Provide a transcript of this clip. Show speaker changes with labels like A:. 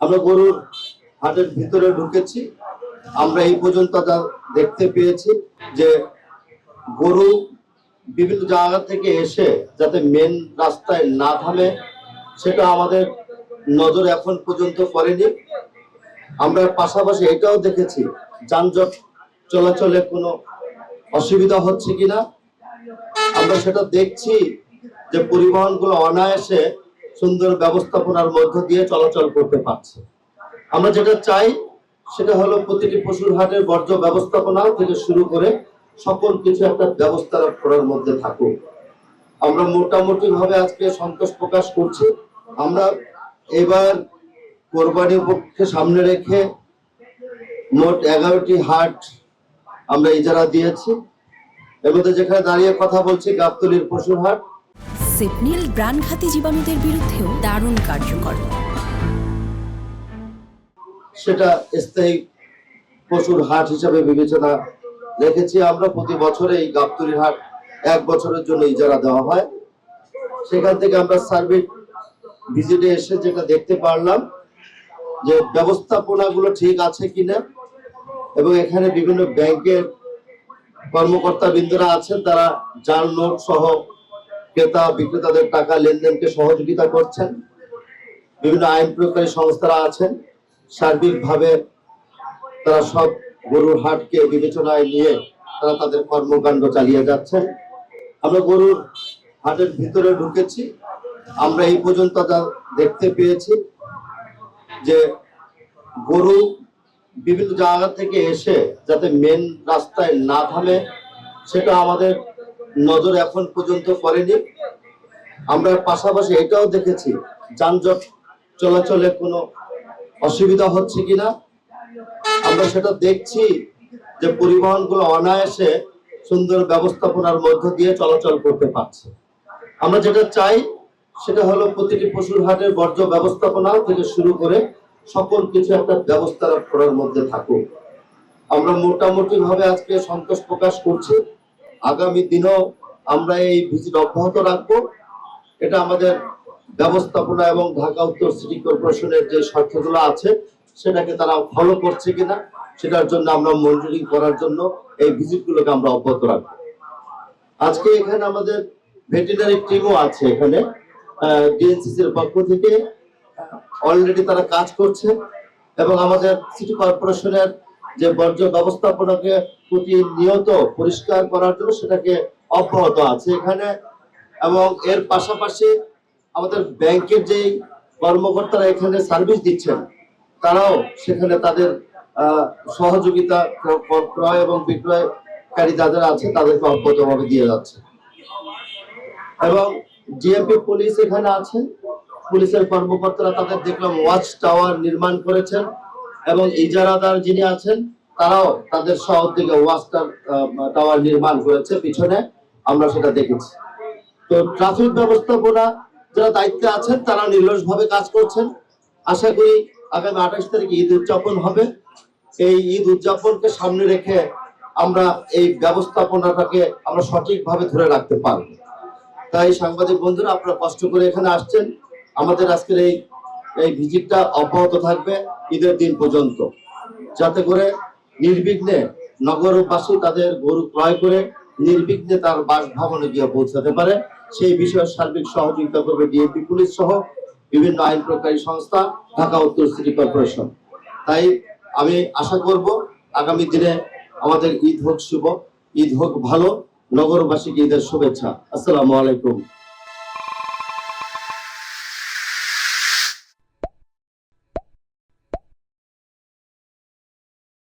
A: আমরা গরুর হাটের ভিতরে ঢুকেছি। আমরা এই পর্যন্ত যা দেখতে পেয়েছি যে গরু বিভিন্ন জায়গা থেকে এসে যাতে মেন রাস্তায় না থামে, সেটা আমাদের নজর এখন পর্যন্ত পড়েনি। আমরা পাশাপাশি এটাও দেখেছি যানজট চলাচলে কোনো অসুবিধা হচ্ছে কিনা। আমরা সেটা দেখছি যে পরিবহনগুলো অনায়াসে সুন্দর ব্যবস্থাপনার মধ্য দিয়ে চলাচল করতে পারছে। আমরা যেটা চাই সেটা হলো প্রতিটি পশুর হাটের বর্জ্য ব্যবস্থাপনা থেকে শুরু করে সকল কিছু একটা ব্যবস্থা করার মধ্যে থাকুক। আমরা মোটামুটি ভাবে আজকে সন্তোষ প্রকাশ করছি। আমরা এবার কোরবানি উপলক্ষে সামনে রেখে মোট 11টি হাট আমরা ইজারা দিয়েছি। এর মধ্যে যেখানে দাঁড়িয়ে কথা বলছি গাবতলীর পশুর হাট।
B: সেপনিল প্রাণঘাতী জীবাণুদের বিরুদ্ধেও দারুণ কার্যকর।
A: সেটা স্থায়ী পশুর হাট হিসাবে বিবেচনা রেখেছি আমরা। প্রতি বছরে এই গাবতলীর হাট 1 বছরের জন্য ইজারা দেওয়া হয়। সেখান থেকে আমরা সার্বিক ভিজিটে এসে যেটা দেখতে পারলাম যে ব্যবস্থাপনাগুলো ঠিক আছে কিনা, এবং এখানে বিভিন্ন ব্যাংকের কর্মকর্তা বৃন্দরা আছেন, তারা জাল নোট সহ ক্রেতা বিক্রেতাদের টাকা লেনদেনকে সহযোগিতা করছেন। বিভিন্ন আইন প্রয়োগকারী সংস্থারা আছেন, সার্বিকভাবে তারা সব গরুর হাটকে বিবেচনায় নিয়ে তারা তাদের কর্মকাণ্ড চালিয়ে যাচ্ছেন। আমরা গরুর হাটের ভিতরে ঢুকেছি। আমরা এই পর্যন্ত যা দেখতে পেয়েছি যে গরু বিভিন্ন জায়গা থেকে এসে যাতে মেন রাস্তায় না থামে, সেটা আমাদের নজর এখন পর্যন্ত পড়েনি। আমরা পাশাপাশি এটাও দেখেছি যানজট চলাচলে কোনো অসুবিধা হচ্ছে কিনা। আমরা সেটা দেখছি যে পরিবহনগুলো অনায়াসে সুন্দর ব্যবস্থাপনার মধ্য দিয়ে চলাচল করতে পারছে। আমরা যেটা চাই সেটা হলো প্রতিটি পশুর হাটের বর্জ্য ব্যবস্থাপনা থেকে শুরু করে সকল কিছু একটা ব্যবস্থা করার মধ্যে থাকুক। আমরা মোটামুটি ভাবে আজকে সন্তোষ প্রকাশ করছি। আগামী দিনেও আমরা এই ভিজিট অব্যাহত রাখবো। এটা আমাদের ব্যবস্থাপনা এবং ঢাকা উত্তর সিটি কর্পোরেশনের যে শর্তগুলো আছে সেটাকে তারা ফলো করছে কিনা, সেটার জন্য আমরা মনিটরিং করার জন্য এই ভিজিটগুলোকে আমরা অব্যাহত রাখবো। আজকে এখানে আমাদের ভেটেরিনারি টিমও আছে। এখানে ডিএনসিসির পক্ষ থেকে অলরেডি তারা কাজ করছে, এবং আমাদের সিটি কর্পোরেশনের যে বর্জ্য ব্যবস্থাপনাকে প্রতিনিয়ত পরিষ্কার করার জন্য সেটাকে অব্যাহত আছে এখানে। এবং এর পাশাপাশি আমাদের ব্যাংকের যে কর্মকর্তারা এখানে সার্ভিস দিচ্ছেন, তারাও সেখানে তাদের সহযোগিতা ক্রয় এবং বিক্রয়কারী যারা আছে তাদেরকে অব্যাহতভাবে দিয়ে যাচ্ছে। এবং ডিএমপি পুলিশ এখানে আছেন, পুলিশের কর্মকর্তারা তাদের দেখলাম ওয়াচ টাওয়ার নির্মাণ করেছেন, এবং ইজারাদার যিনি আছেন তারাও তাদের সহযোগে ওয়াচ টাওয়ার নির্মাণ করেছে পিছনে, আমরা সেটা দেখেছি। তো ট্রাফিক ব্যবস্থাপনা যারা দায়িত্বে আছেন তারা নির্লসভাবে কাজ করছেন। আশা করি আগামী 28 তারিখে ঈদ উদযাপন হবে। এই ঈদ উদযাপনকে সামনে রেখে আমরা এই ব্যবস্থাপনাটাকে আমরা সঠিকভাবে ধরে রাখতে পারবো। তাই সাংবাদিক বন্ধুরা, আপনারা কষ্ট করে এখানে আসছেন। আমাদের আজকের এই ভিজিটটা অব্যাহত থাকবে ঈদের দিন পর্যন্ত, যাতে করে নির্বিঘ্নে নগরবাসী তাদের গরু ক্রয় করে নির্বিঘ্নে তার বাসভবনে গিয়ে পৌঁছাতে পারে। সেই বিষয়ে সার্বিক সহযোগিতা করবে ডিএমপি পুলিশ সহ বিভিন্ন আইন প্রয়োগকারী সংস্থা, ঢাকা উত্তর সিটি কর্পোরেশন। তাই আমি আশা করব আগামী দিনে আমাদের ঈদ হোক শুভ, ঈদ হোক ভালো, নগরবাসীকে ঈদের শুভেচ্ছা। আসসালামু আলাইকুম।